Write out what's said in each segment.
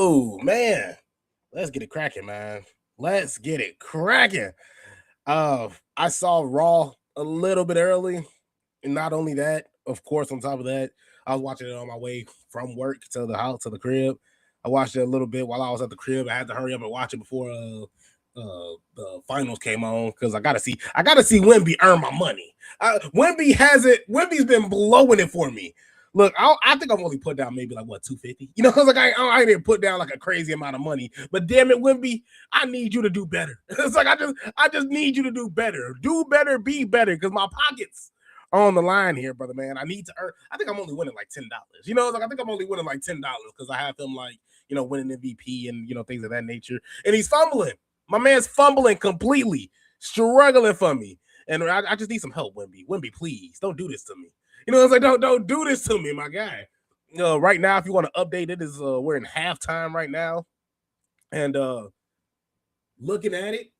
Oh man, let's get it cracking, man. Let's get it cracking. I saw Raw a little bit early, and not only that, of course, on top of that, I was watching it on my way from work to the house to the crib. I watched it a little bit while I was at the crib. I had to hurry up and watch it before the finals came on because I gotta see Wemby earn my money. Wemby has it. Wemby's been blowing it for me. Look, I think I've only put down maybe like what 250. You know, because like I didn't put down like a crazy amount of money. But damn it, Wemby, I need you to do better. It's like I just need you to do better. Do better, be better, because my pockets are on the line here, brother man. I need to earn. I think I'm only winning like $10. You know, like I think I'm only winning like $10 because I have him like winning MVP and things of that nature. And he's fumbling. My man's fumbling completely, struggling for me. And I just need some help, Wemby. Wemby, please don't do this to me. It's like don't do this to me, my guy. Right now, if you want to update it, is we're in halftime right now, and looking at it,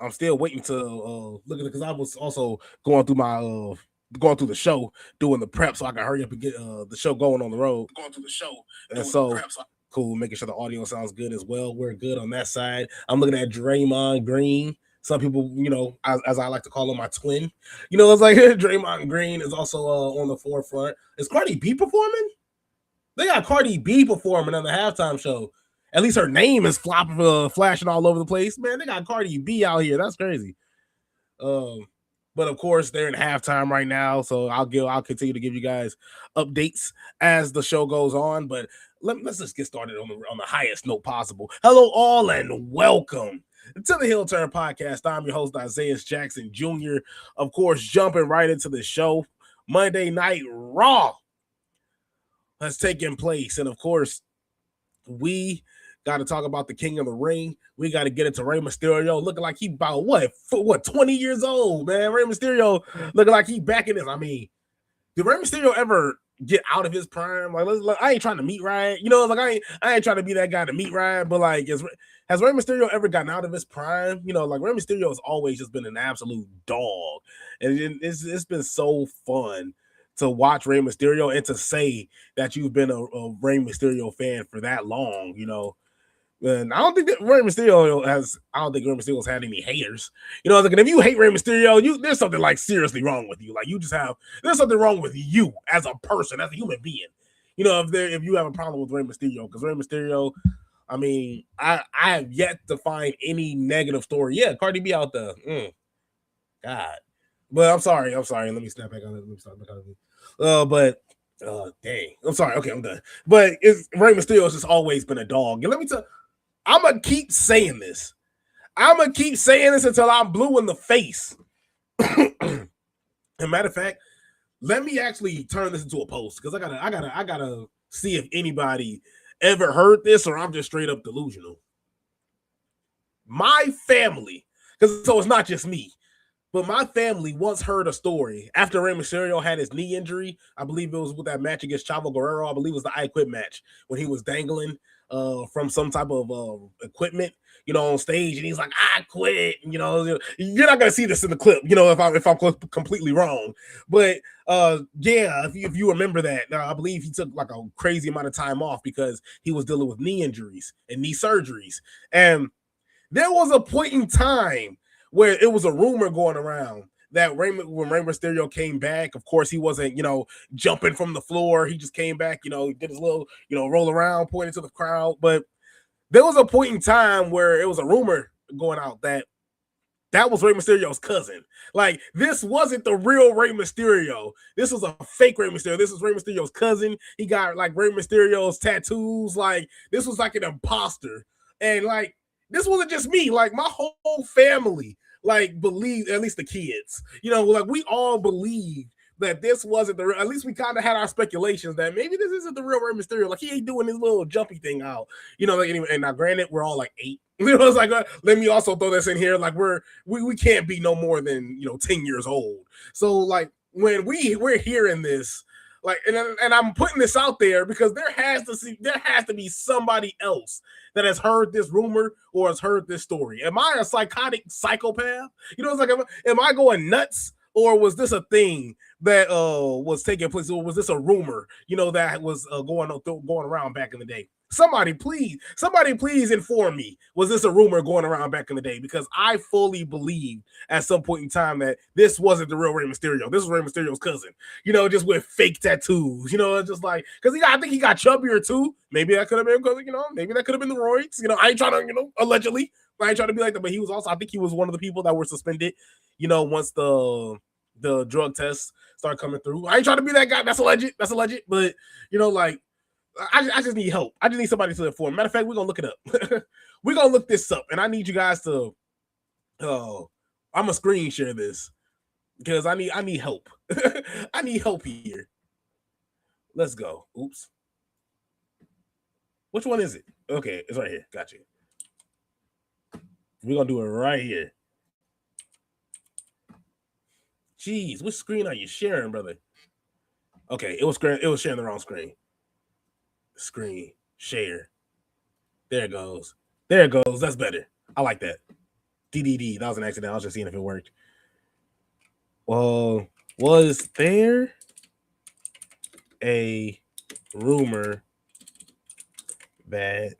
I'm still waiting to look at it because I was also going through the show, doing the prep, so I can hurry up and get the show going on the road. Going through the show, and so cool, making sure the audio sounds good as well. We're good on that side. I'm looking at Draymond Green. Some people, as I like to call him, my twin. It's like Draymond Green is also on the forefront. Is Cardi B performing? They got Cardi B performing on the halftime show. At least her name is flashing all over the place. Man, they got Cardi B out here. That's crazy. But of course, they're in halftime right now, so I'll continue to give you guys updates as the show goes on. But let's just get started on the highest note possible. Hello, all, and welcome to the Hill Turn Podcast. I'm your host, Isaiah Jackson Jr. Of course, jumping right into the show. Monday Night Raw has taken place, and of course, we got to talk about the King of the Ring. We got to get into Rey Mysterio, looking like he about what 20 years old, man. Rey Mysterio looking like he back in this. I mean, did Rey Mysterio ever get out of his prime? Like I ain't trying to meet Ryan. Like I ain't trying to be that guy to meet Ryan, but like has Rey Mysterio ever gotten out of his prime? Like Rey Mysterio has always just been an absolute dog. And it's been so fun to watch Rey Mysterio and to say that you've been a Rey Mysterio fan for that long, And I don't think Rey Mysterio has had any haters. Like if you hate Rey Mysterio, there's something like seriously wrong with you. Like there's something wrong with you as a person, as a human being. If you have a problem with Rey Mysterio, because Rey Mysterio, I mean, I have yet to find any negative story. Yeah, Cardi B out there. God. But I'm sorry. Let me snap back on it. Let me start back on it. But dang. I'm sorry. Okay, I'm done. But Rey Mysterio has just always been a dog. And let me tell you, I'm going to keep saying this. I'm going to keep saying this until I'm blue in the face. As a matter of fact, let me actually turn this into a post because I gotta see if anybody ever heard this or I'm just straight up delusional. My family, so it's not just me, but my family once heard a story after Rey Mysterio had his knee injury. I believe it was with that match against Chavo Guerrero. I believe it was the I Quit match when he was dangling from some type of equipment, on stage, and he's like, "I quit." You're not gonna see this in the clip, if I'm completely wrong. But yeah, if you remember that, I believe he took like a crazy amount of time off because he was dealing with knee injuries and knee surgeries. And there was a point in time where it was a rumor going around that when Rey Mysterio came back, of course, he wasn't, jumping from the floor. He just came back, he did his little, roll around, pointing to the crowd. But there was a point in time where it was a rumor going out that was Rey Mysterio's cousin. Like, this wasn't the real Rey Mysterio. This was a fake Rey Mysterio. This was Rey Mysterio's cousin. He got, like, Rey Mysterio's tattoos. Like, this was like an imposter. And, like, this wasn't just me. Like, my whole family, like, believed, at least the kids, like, we all believed that this wasn't the real. At least we kind of had our speculations that maybe this isn't the real Rey Mysterio. Like, he ain't doing his little jumpy thing out, like, anyway. And now, granted, we're all like 8. It's like, let me also throw this in here. Like, we can't be no more than 10 years old. So, like, when we're hearing this, like, and I'm putting this out there because there has to be somebody else that has heard this rumor or has heard this story. Am I a psychotic psychopath? It's like, am I going nuts? Or was this a thing that was taking place? Or was this a rumor, that was going around back in the day? Somebody please inform me. Was this a rumor going around back in the day? Because I fully believed at some point in time that this wasn't the real Rey Mysterio. This was Rey Mysterio's cousin, just with fake tattoos, just like, because I think he got chubbier too. Maybe that could have been because, maybe that could have been the roids. I ain't trying to, allegedly, I ain't trying to be like that, but he was also, I think he was one of the people that were suspended, once the drug tests start coming through. I ain't trying to be that guy. That's alleged. But, like, I just need help. I just need somebody to inform. Matter of fact, we're gonna look it up. We're gonna look this up, and I need you guys to. I'm gonna screen share this because I need help. I need help here. Let's go. Oops. Which one is it? Okay, it's right here. Got you. We're gonna do it right here. Jeez, which screen are you sharing, brother? Okay, it was sharing the wrong screen. Screen share. There it goes. That's better. I like that. DDD. That was an accident. I was just seeing if it worked. Well, was there a rumor that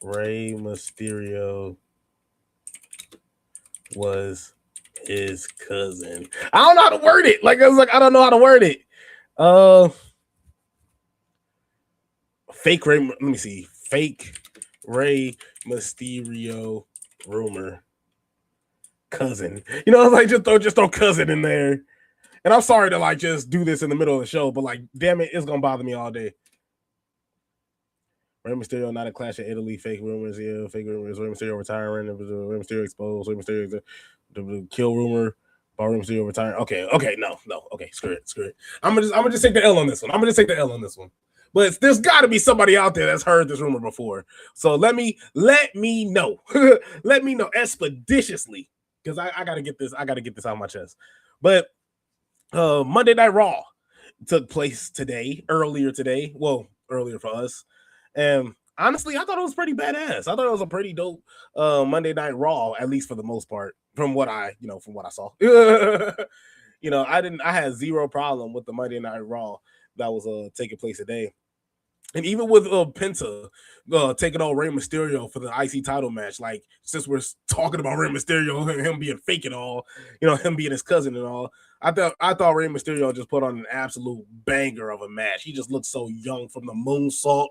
Rey Mysterio was his cousin? I don't know how to word it. I don't know how to word it. Fake Rey. Let me see. Fake Rey Mysterio rumor. Cousin. Just throw cousin in there. And I'm sorry to just do this in the middle of the show, but damn it, it's gonna bother me all day. Rey Mysterio not a clash in Italy. Fake rumors. Yeah, fake rumors. Rey Mysterio retiring. Rey Mysterio exposed. Rey Mysterio the kill rumor. Rey Mysterio retiring. Okay, no. Okay, screw it. I'm gonna just take the L on this one. But there's got to be somebody out there that's heard this rumor before. So let me know. Let me know expeditiously, because I gotta get this. I gotta get this out of my chest. But Monday Night Raw took place earlier today. Well, earlier for us. And honestly, I thought it was pretty badass. I thought it was a pretty dope Monday Night Raw, at least for the most part, from what I saw. I had zero problem with the Monday Night Raw that was taking place today. And even with Penta taking on Rey Mysterio for the IC title match, since we're talking about Rey Mysterio and him being fake and all, him being his cousin and all, I thought Rey Mysterio just put on an absolute banger of a match. He just looked so young from the moonsault,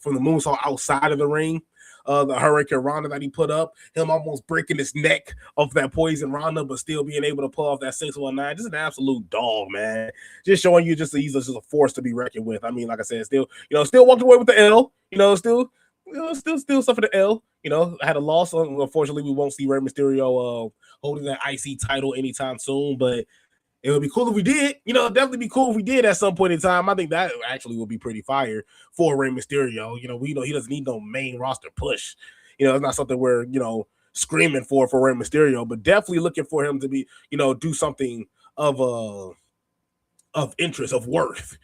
from the moonsault outside of the ring. The Hurricane Rana that he put up, him almost breaking his neck off that Poison Rana, but still being able to pull off that 619. Just an absolute dog, man. Just showing you he's just a force to be reckoned with. I mean, like I said, still walked away with the L. Still suffered the L. Had a loss. Unfortunately, we won't see Rey Mysterio holding that IC title anytime soon, but it would be cool if we did. Definitely be cool if we did at some point in time. I think that actually would be pretty fire for Rey Mysterio. We know he doesn't need no main roster push. It's not something we're, screaming for Rey Mysterio, but definitely looking for him to be, do something of interest, of worth,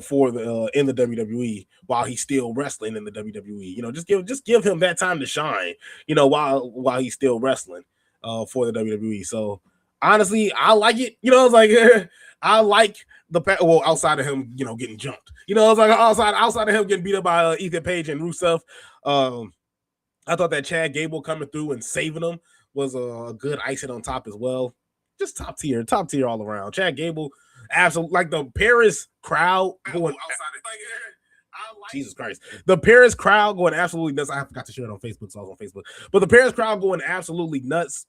for the in the WWE while he's still wrestling in the WWE. Just give him that time to shine, while he's still wrestling for the WWE. So honestly, I like it. I like outside of him, getting jumped. Outside of him getting beat up by Ethan Page and Rusev. I thought that Chad Gable coming through and saving him was a good icing on top as well. Just top tier all around. Chad Gable, absolutely, the Paris crowd going. Jesus Christ. The Paris crowd going absolutely nuts. I forgot to share it on Facebook, so I was on Facebook. But the Paris crowd going absolutely nuts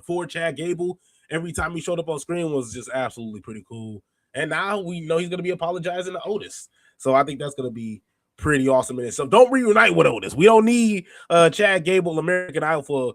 for Chad Gable. Every time he showed up on screen was just absolutely pretty cool. And now we know he's going to be apologizing to Otis. So I think that's going to be pretty awesome in itself. Don't reunite with Otis. We don't need Chad Gable, American Idol for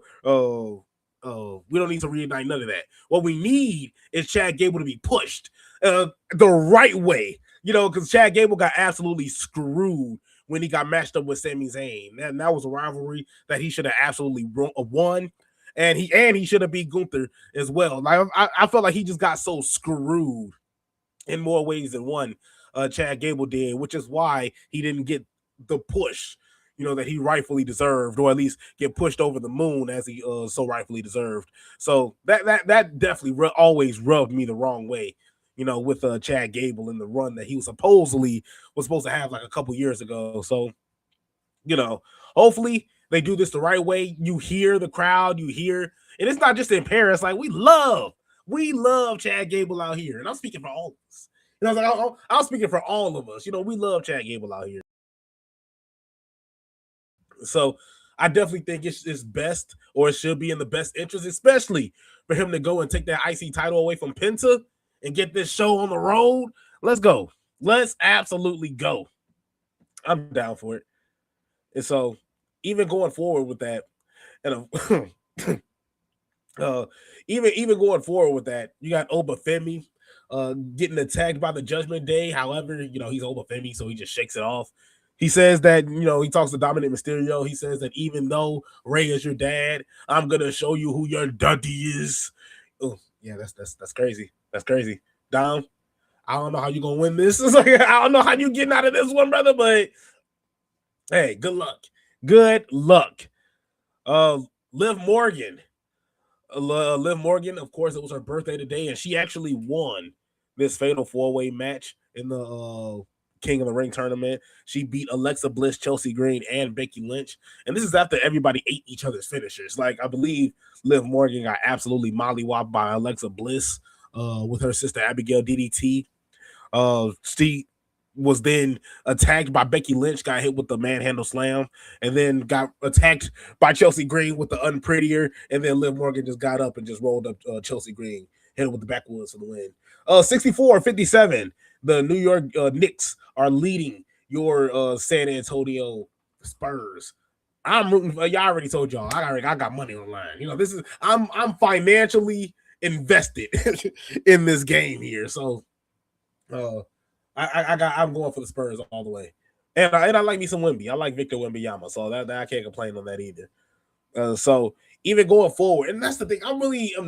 we don't need to reunite none of that. What we need is Chad Gable to be pushed the right way. Because Chad Gable got absolutely screwed when he got matched up with Sami Zayn. And that was a rivalry that he should have absolutely won. And he should have beat Gunther as well. I felt like he just got so screwed in more ways than one. Chad Gable did, which is why he didn't get the push, that he rightfully deserved, or at least get pushed over the moon as he so rightfully deserved. So that definitely always rubbed me the wrong way, with Chad Gable in the run that he was supposed to have like a couple years ago. So, hopefully they do this the right way. You hear the crowd, and it's not just in Paris. Like we love Chad Gable out here, and I'm speaking for all of us. I was like, I'm speaking for all of us. We love Chad Gable out here. So I definitely think it's best, or it should be in the best interest, especially for him to go and take that IC title away from Penta and get this show on the road. Let's go. Let's absolutely go. I'm down for it. And so, even going forward with that, and even going forward with that, you got Obafemi getting attacked by the Judgment Day. However, he's Obafemi, so he just shakes it off. He says that, he talks to Dominic Mysterio. He says that even though Ray is your dad, I'm gonna show you who your daddy is. Oh, yeah, that's crazy. That's crazy. Dom, I don't know how you're gonna win this. It's like, I don't know how you getting out of this one, brother, but hey, good luck. Good luck. Liv Morgan. Liv Morgan, of course, it was her birthday today, and she actually won this fatal 4-way match in the King of the Ring tournament. She beat Alexa Bliss, Chelsea Green, and Becky Lynch. And this is after everybody ate each other's finishers. Like, I believe Liv Morgan got absolutely mollywopped by Alexa Bliss with her sister Abigail DDT. She was then attacked by Becky Lynch, got hit with the manhandle slam, and then got attacked by Chelsea Green with the unprettier, and then Liv Morgan just got up and just rolled up Chelsea Green, hit her with the backwoods for the win. 64-57, the New York Knicks are leading your San Antonio Spurs. I'm rooting for y'all. Already told y'all. I got money on the line. This is I'm financially invested in this game here. So I'm going for the Spurs all the way, and I like me some Wemby. I like Victor Wembanyama, so that I can't complain on that either. So even going forward, and that's the thing, I'm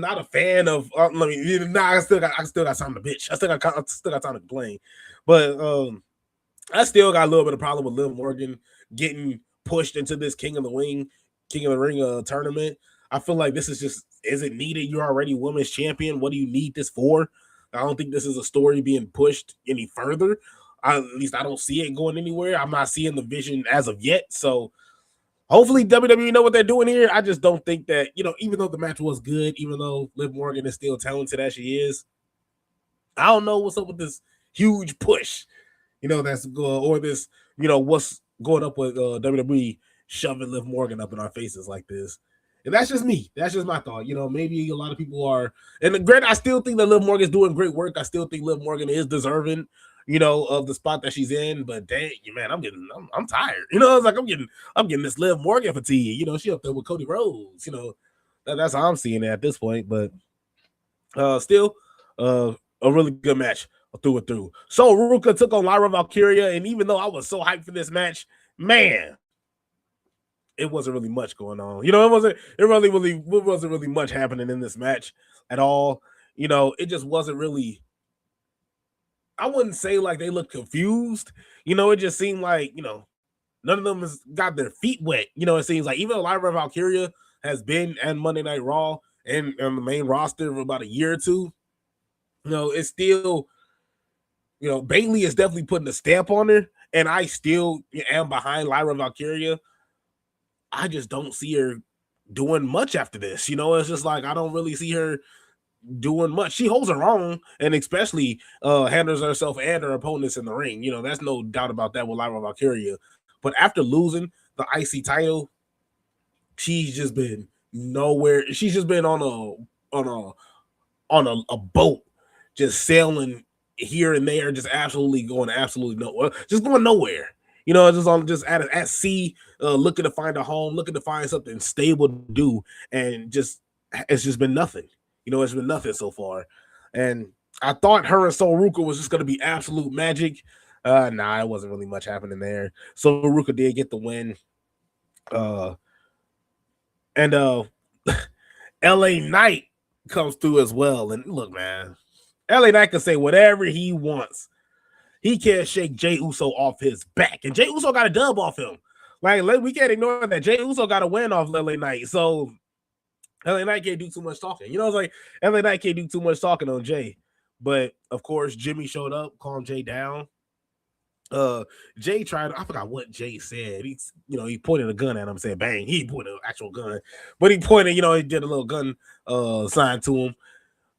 not a fan of. I still got something to bitch. I still got time to complain, but I still got a little bit of problem with Liv Morgan getting pushed into this King of the Ring tournament. I feel like this is it needed? You're already women's champion. What do you need this for? I don't think this is a story being pushed any further. At least I don't see it going anywhere. I'm not seeing the vision as of yet. So hopefully WWE know what they're doing here. I just don't think that, even though the match was good, even though Liv Morgan is still talented as she is, I don't know what's up with this huge push, that's or this, what's going up with WWE shoving Liv Morgan up in our faces like this. And that's just me. That's just my thought. Maybe a lot of people are. And granted, I still think that Liv Morgan is doing great work. I still think Liv Morgan is deserving, of the spot that she's in. But dang, man, I'm tired. It's like I'm getting this Liv Morgan fatigue. She up there with Cody Rhodes. That's how I'm seeing it at this point. But still, a really good match through and through. So Ruka took on Lyra Valkyria, and even though I was so hyped for this match, man, it wasn't really much going on. It wasn't really much happening in this match at all. It just wasn't really. I wouldn't say like they looked confused. It just seemed like, none of them has got their feet wet. It seems like even though Lyra Valkyria has been at Monday Night Raw and on the main roster for about a year or two, it's still, Bayley is definitely putting a stamp on her, and I still am behind Lyra Valkyria. I just don't see her doing much after this. It's just like I don't really see her doing much. She holds her own, and especially handles herself and her opponents in the ring. That's no doubt about that with Lyra Valkyria. But after losing the IC title, she's just been nowhere. She's just been on a boat, just sailing here and there, just absolutely nowhere. Just going nowhere. Just at sea, looking to find a home, looking to find something stable to do, and it's just been nothing. It's been nothing so far. And I thought her and Sol Ruka was just going to be absolute magic. Nah, it wasn't really much happening there. Sol Ruka did get the win. And LA Knight comes through as well. And look, man, LA Knight can say whatever he wants. He can't shake Jey Uso off his back. And Jey Uso got a dub off him. Like, we can't ignore that. Jey Uso got a win off LA Knight. So LA Knight can't do too much talking. It's like LA Knight can't do too much talking on Jay. But of course, Jimmy showed up, calmed Jay down. Jay tried, I forgot what Jay said. He pointed a gun at him, said bang. He pointed an actual gun, but he pointed, he did a little gun sign to him.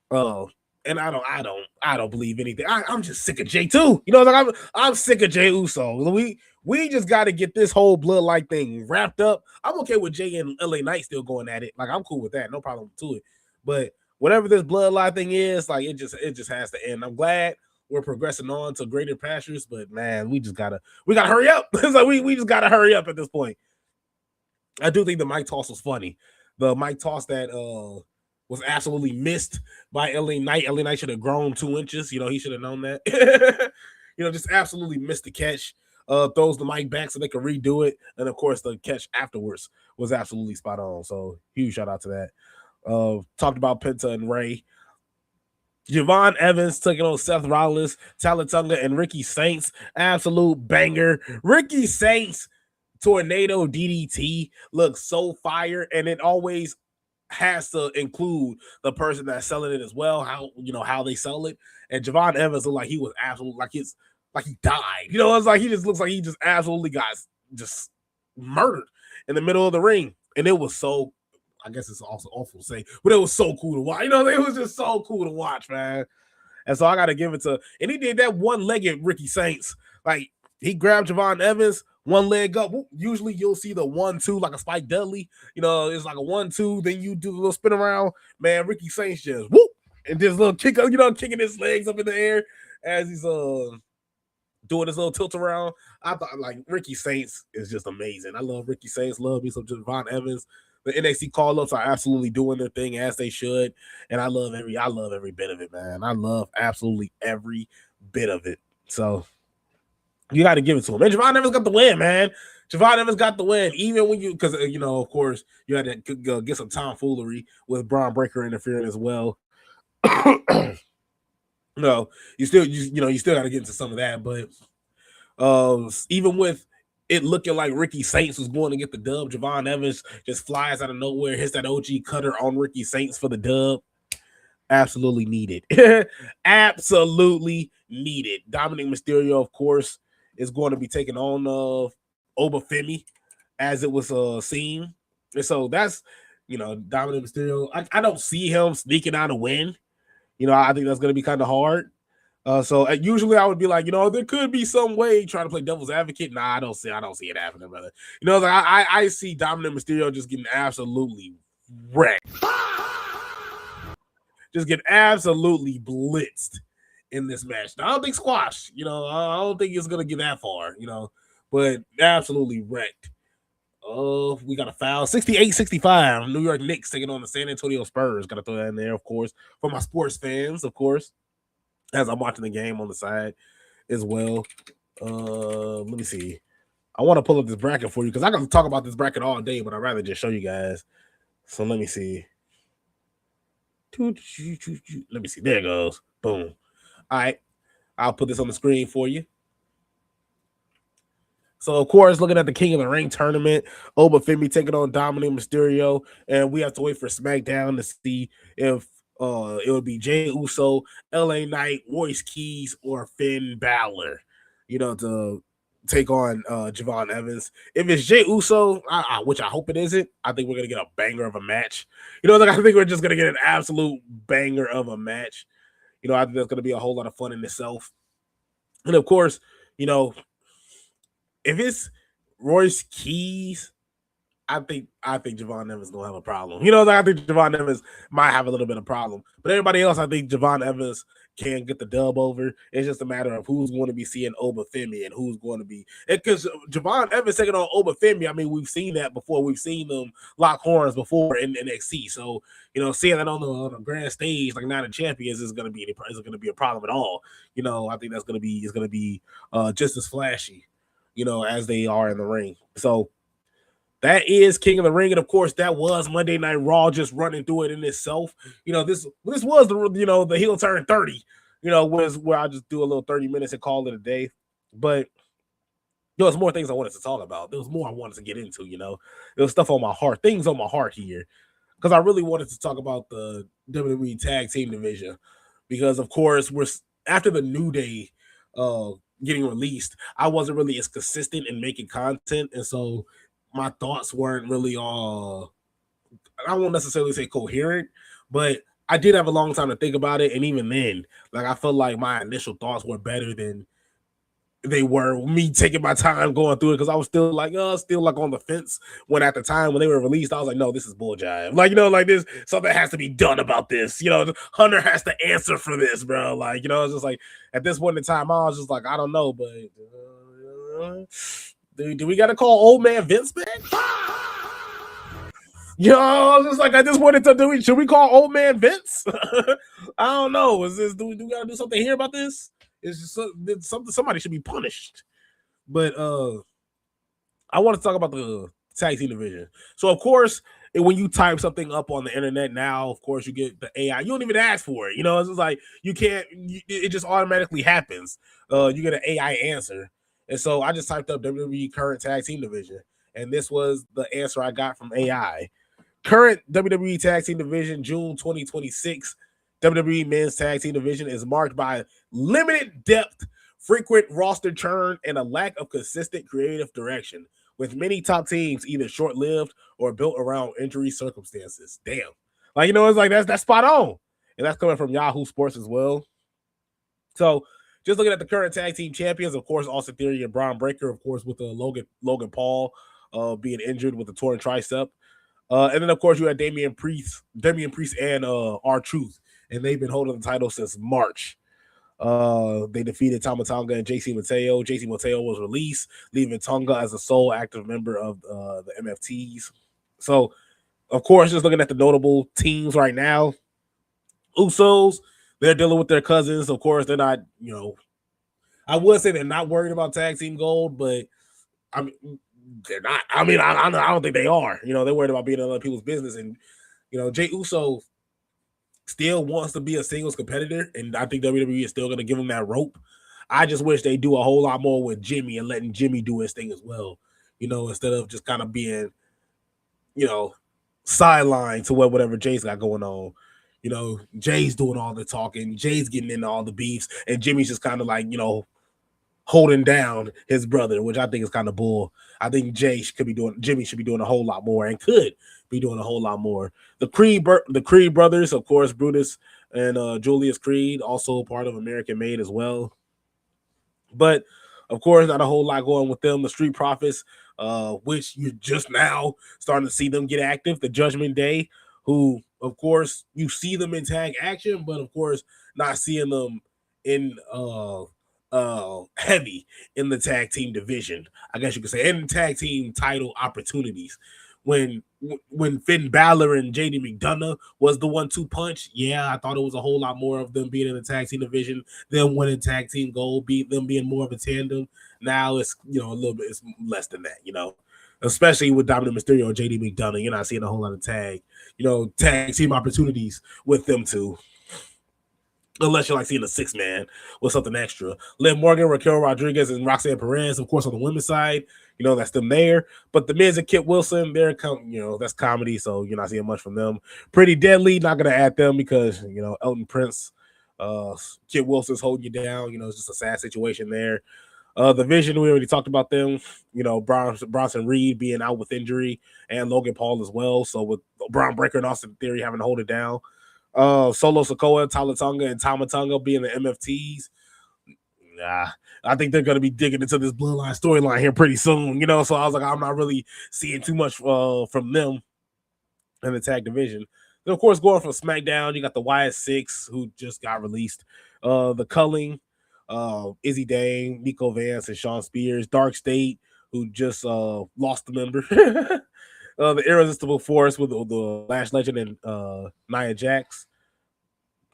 Uh, and I don't believe anything. I'm just sick of Jay too. I'm sick of Jay Uso. We just got to get this whole bloodline thing wrapped up. I'm okay with Jay and LA Knight still going at it. Like, I'm cool with that. No problem to it. But whatever this bloodline thing is, like, it just has to end. I'm glad we're progressing on to greater pastures, but man, we gotta hurry up. It's like we just gotta hurry up at this point. I do think the mic toss was funny. The mic toss that was absolutely missed by LA Knight. LA Knight should have grown 2 inches. He should have known that. Just absolutely missed the catch. Throws the mic back so they can redo it. And of course, the catch afterwards was absolutely spot on. So huge shout out to that. Talked about Penta and Ray. Javon Evans taking on Seth Rollins, Talatunga, and Ricky Saints. Absolute banger. Ricky Saints tornado DDT looks so fire, and it always has to include the person that's selling it as well. How they sell it. And Javon Evans looked like he was absolutely like he died. It's like he just looks like he just absolutely got just murdered in the middle of the ring, and it was so. I guess it's also awful to say, but it was so cool to watch. It was just so cool to watch, man. And so I got to give it to, and he did that one-legged Ricky Saints. Like, he grabbed Javon Evans, one leg up. Usually you'll see the 1-2 like a Spike Dudley. It's like a 1-2, then you do a little spin around. Man, Ricky Saints just whoop, and just a little kick up, kicking his legs up in the air as he's doing this little tilt around. I thought, like, Ricky Saints is just amazing. I love Ricky Saints. Love me some Javon Evans. The NXT call-ups are absolutely doing their thing as they should, and I love every bit of it, man. I love absolutely every bit of it. So you got to give it to him. And Javon Evans got the win, man. Javon Evans got the win, even when because of course, you had to get some tomfoolery with Braun Breaker interfering as well. No, you still got to get into some of that, but even with it looking like Ricky Saints was going to get the dub, Javon Evans just flies out of nowhere, hits that OG cutter on Ricky Saints for the dub. Absolutely needed. Absolutely needed. Dominic Mysterio, of course, is going to be taking on Obafemi, as it was seen. And so that's, Dominic Mysterio. I don't see him sneaking out a win. I think that's going to be kind of hard. So usually I would be like, there could be some way trying to play devil's advocate. Nah, I don't see it happening, brother. I see Dominic Mysterio just getting absolutely wrecked. Just get absolutely blitzed in this match. Now, I don't think squash, I don't think it's going to get that far, but absolutely wrecked. Oh, we got a foul. 68-65. New York Knicks taking on the San Antonio Spurs. Got to throw that in there, of course, for my sports fans, of course, as I'm watching the game on the side as well. Let me see. I want to pull up this bracket for you because I can talk about this bracket all day, but I'd rather just show you guys. So let me see. Let me see. There it goes. Boom. All right. I'll put this on the screen for you. So, of course, looking at the King of the Ring tournament, Obafemi taking on Dominic Mysterio, and we have to wait for SmackDown to see if it would be Jey Uso, LA Knight, Royce Keys, or Finn Balor, to take on Javon Evans. If it's Jey Uso, which I hope it isn't, I think we're going to get a banger of a match. I think we're just going to get an absolute banger of a match. I think that's going to be a whole lot of fun in itself. And, of course, if it's Royce Keys, I think Javon Evans gonna have a problem. I think Javon Evans might have a little bit of problem. But everybody else, I think Javon Evans can get the dub over. It's just a matter of who's going to be seeing Obafemi and who's going to be, because Javon Evans taking on Obafemi, I mean, we've seen that before. We've seen them lock horns before in NXT. So, seeing that on the grand stage, like Night of Champions, isn't going to be a problem at all. I think that's going to be just as flashy, as they are in the ring. So that is King of the Ring. And of course, that was Monday Night Raw, just running through it in itself. This was the heel turn 30, was where I just do a little 30 minutes and call it a day. But there was more things I wanted to talk about. There was more I wanted to get into, there was stuff on my heart, things on my heart here. Because I really wanted to talk about the WWE Tag Team division. because of course after the New Day uh getting released, I wasn't really as consistent in making content, and so my thoughts weren't really I won't necessarily say coherent, but I did have a long time to think about it, and even then, like I felt like my initial thoughts were better than they were me taking my time going through it because I was still like on the fence when at the time when they were released, I was like, no, this is bull jive. Like, like this, something has to be done about this. Hunter has to answer for this, bro. Like, it's just like at this point in time, I was just like, I don't know, but do we got to call old man Vince back? I was just like, at this point in time, should we call old man Vince? I don't know. Do we gotta do something here about this? It's just something somebody should be punished. But I want to talk about the tag team division. So of course, when you type something up on the internet now, of course you get the AI. You don't even ask for it. It's just like you can't. It just automatically happens. You get an AI answer, and so I just typed up WWE current tag team division, and this was the answer I got from AI. Current WWE Tag Team Division, June 2026. WWE Men's Tag Team Division is marked by limited depth, frequent roster churn, and a lack of consistent creative direction, with many top teams either short-lived or built around injury circumstances. Damn. Like, it's like that's spot on. And that's coming from Yahoo Sports as well. So just looking at the current tag team champions, of course, Austin Theory and Braun Breaker, of course, with Logan Paul being injured with a torn tricep. And then of course you had Damian Priest, and R-Truth, and they've been holding the title since March. They defeated Tama Tonga and JC Mateo. JC Mateo was released, leaving Tonga as a sole active member of the MFTs. So, of course, just looking at the notable teams right now, Usos, they're dealing with their cousins. Of course, they're not, I would say they're not worried about tag team gold, but I mean, they're not. I mean, I don't think they are. They're worried about being in other people's business, and Jey Uso still wants to be a singles competitor, and I think WWE is still going to give him that rope. I just wish they do a whole lot more with Jimmy and letting Jimmy do his thing as well. Instead of just kind of being, sidelined to whatever Jay's got going on. Jay's doing all the talking, Jay's getting into all the beefs, and Jimmy's just kind of like, holding down his brother, which I think is kind of bull. I think Jimmy should be doing a whole lot more and could be doing a whole lot more. The Creed brothers, of course, Brutus and Julius Creed, also part of American Made as well. But of course, not a whole lot going with them. The Street Profits, which you're just now starting to see them get active. The Judgment Day, who, of course, you see them in tag action, but of course, not seeing them in heavy in the tag team division, I guess you could say, and tag team title opportunities. When Finn Balor and JD McDonough was the 1-2 punch, yeah, I thought it was a whole lot more of them being in the tag team division, them winning tag team gold, them being more of a tandem. Now it's a little bit, it's less than that, especially with Dominic Mysterio and JD McDonough. You're not seeing a whole lot of tag team opportunities with them two. Unless you're like seeing a 6-man with something extra. Liv Morgan, Raquel Rodriguez, and Roxanne Perez, of course, on the women's side, that's them there. But the Miz and Kit Wilson, that's comedy, so you're not seeing much from them. Pretty Deadly, not gonna add them because Elton Prince, Kit Wilson's holding you down. It's just a sad situation there. The Vision, we already talked about them. Bronson Reed being out with injury, and Logan Paul as well. So with Braun Breaker and Austin Theory having to hold it down. Solo Sikoa, Tama Tonga, and Tama Tonga being the MFTs. Nah, I think they're going to be digging into this bloodline storyline here pretty soon, So I was like, I'm not really seeing too much from them in the tag division. Then, of course, going from SmackDown, you got the YS6, who just got released. The Culling, Izzy Dane, Nico Vance, and Sean Spears. Dark State, who just lost a member. The Irresistible Force with the Lash Legend and Nia Jax.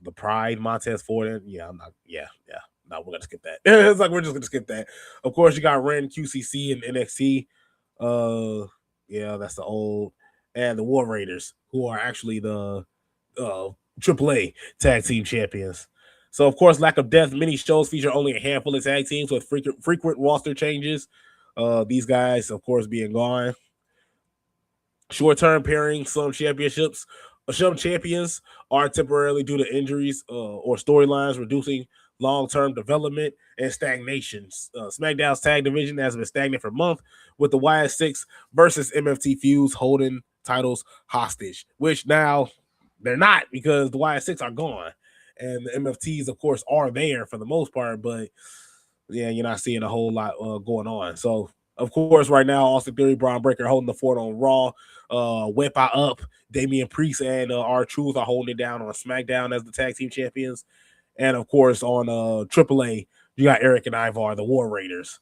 The Pride, Montez Ford. Yeah, I'm not. Yeah. No, we're gonna skip that. It's like we're just gonna skip that. Of course, you got Ren, QCC, and NXT. Yeah, that's the old, and the War Raiders, who are actually the AAA tag team champions. So, of course, lack of depth. Many shows feature only a handful of tag teams with frequent roster changes. These guys, of course, being gone. Short-term pairing, some championships. some champions are temporarily due to injuries or storylines, reducing long-term development and stagnation. SmackDown's tag division has been stagnant for months, with the YS6 versus MFT feuds holding titles hostage, which now they're not because the YS6 are gone. And the MFTs, of course, are there for the most part, but yeah, you're not seeing a whole lot going on. So, of course, right now, Austin Theory, Braun Breaker holding the fort on Raw. Whip I Up, Damian Priest, and R-Truth are holding it down on SmackDown as the tag team champions. And, of course, on AAA, you got Eric and Ivar, the War Raiders,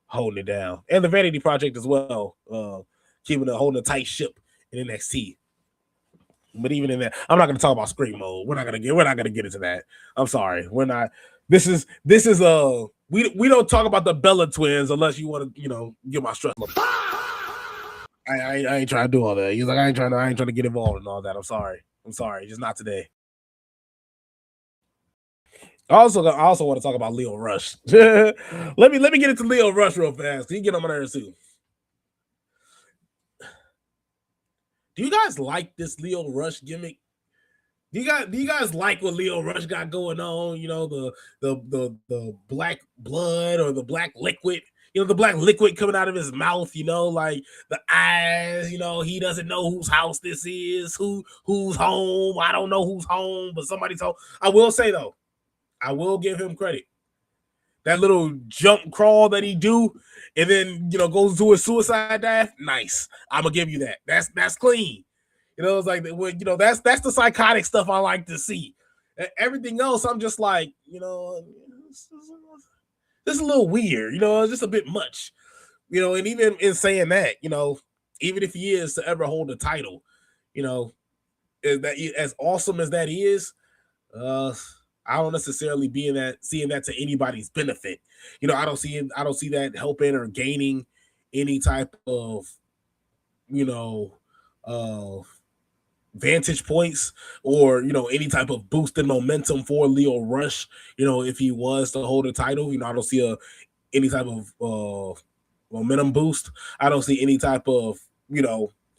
holding it down. And the Vanity Project as well, holding a tight ship in NXT. But even in that, I'm not going to talk about Scream Mode. We're not going to get into that. I'm sorry. We're not. This is we don't talk about the Bella twins unless you want to get my stress. I ain't trying to do all that. He's like I ain't trying to get involved in all that. I'm sorry, just not today. I also want to talk about Lio Rush. let me get into Lio Rush real fast. Can you get on my nerves too? Do you guys like this Lio Rush gimmick? Do you guys like what Lio Rush got going on? The black blood or the black liquid. The black liquid coming out of his mouth. Like the eyes. He doesn't know whose house this is. Who's home? I don't know who's home, but somebody's home. I will say though, I will give him credit. That little jump crawl that he do, and then goes to a suicide dive. Nice. I'm gonna give you that. That's clean. It's like that's the psychotic stuff I like to see. Everything else, I'm just like, this is a little weird. It's just a bit much. And even in saying that, even if he is to ever hold a title, as awesome as that is, I don't necessarily seeing that to anybody's benefit. I don't see that helping or gaining any type of, vantage points or any type of boost in momentum for Lio Rush. If he was to hold a title, I don't see any type of momentum boost. I don't see any type of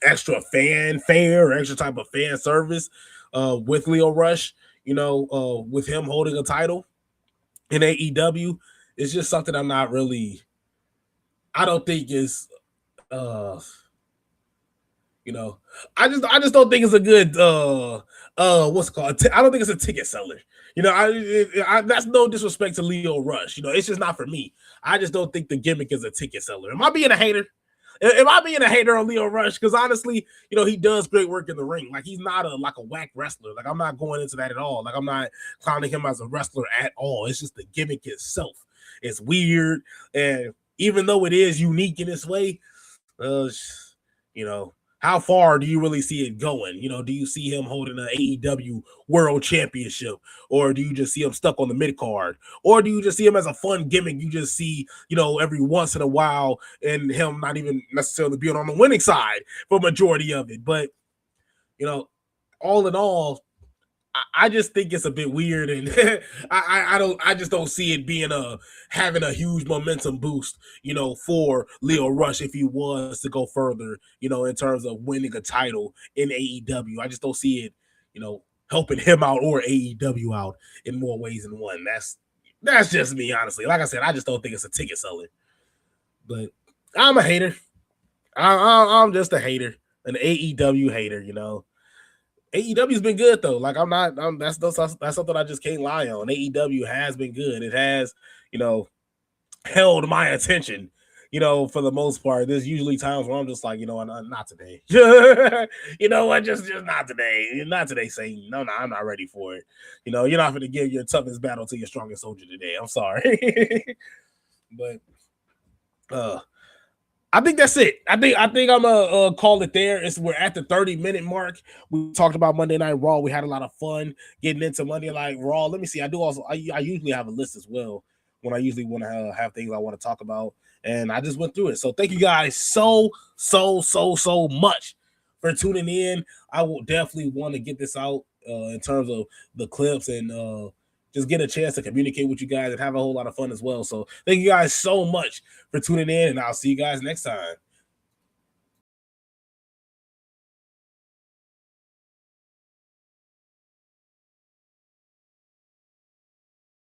extra fanfare or extra type of fan service with Lio Rush. With him holding a title in AEW, it's just something I'm not really. I don't think is. I just don't think it's a good what's it called? I don't think it's a ticket seller. That's no disrespect to Lio Rush. It's just not for me. I just don't think the gimmick is a ticket seller. Am I being a hater? Am I being a hater on Lio Rush? Because honestly, he does great work in the ring. Like he's not a whack wrestler. Like I'm not going into that at all. Like I'm not clowning him as a wrestler at all. It's just the gimmick itself. It's weird, and even though it is unique in its way, how far do you really see it going? Do you see him holding an AEW World Championship, or do you just see him stuck on the mid card, or do you just see him as a fun gimmick? You just see, every once in a while, and him not even necessarily being on the winning side for majority of it. But all in all, I just think it's a bit weird, and I just don't see it being having a huge momentum boost, for Lio Rush if he was to go further, in terms of winning a title in AEW. I just don't see it, helping him out or AEW out in more ways than one. That's just me, honestly. Like I said, I just don't think it's a ticket seller. But I'm a hater. I'm just a hater, an AEW hater, AEW's been good though. Like that's something I just can't lie on. AEW has been good. It has, held my attention, for the most part. There's usually times where I'm just like, not today. What? Just not today. Not today, Satan. No, I'm not ready for it. You're not going to give your toughest battle to your strongest soldier today. I'm sorry. But I think that's it. I think I'm gonna call it there. We're at the 30-minute mark. We talked about Monday Night Raw. We had a lot of fun getting into Monday Night Raw. Let me see. I usually have a list as well when I usually want to have things I want to talk about, and I just went through it. So thank you guys so much for tuning in. I will definitely want to get this out in terms of the clips and just get a chance to communicate with you guys and have a whole lot of fun as well. So thank you guys so much for tuning in, and I'll see you guys next time.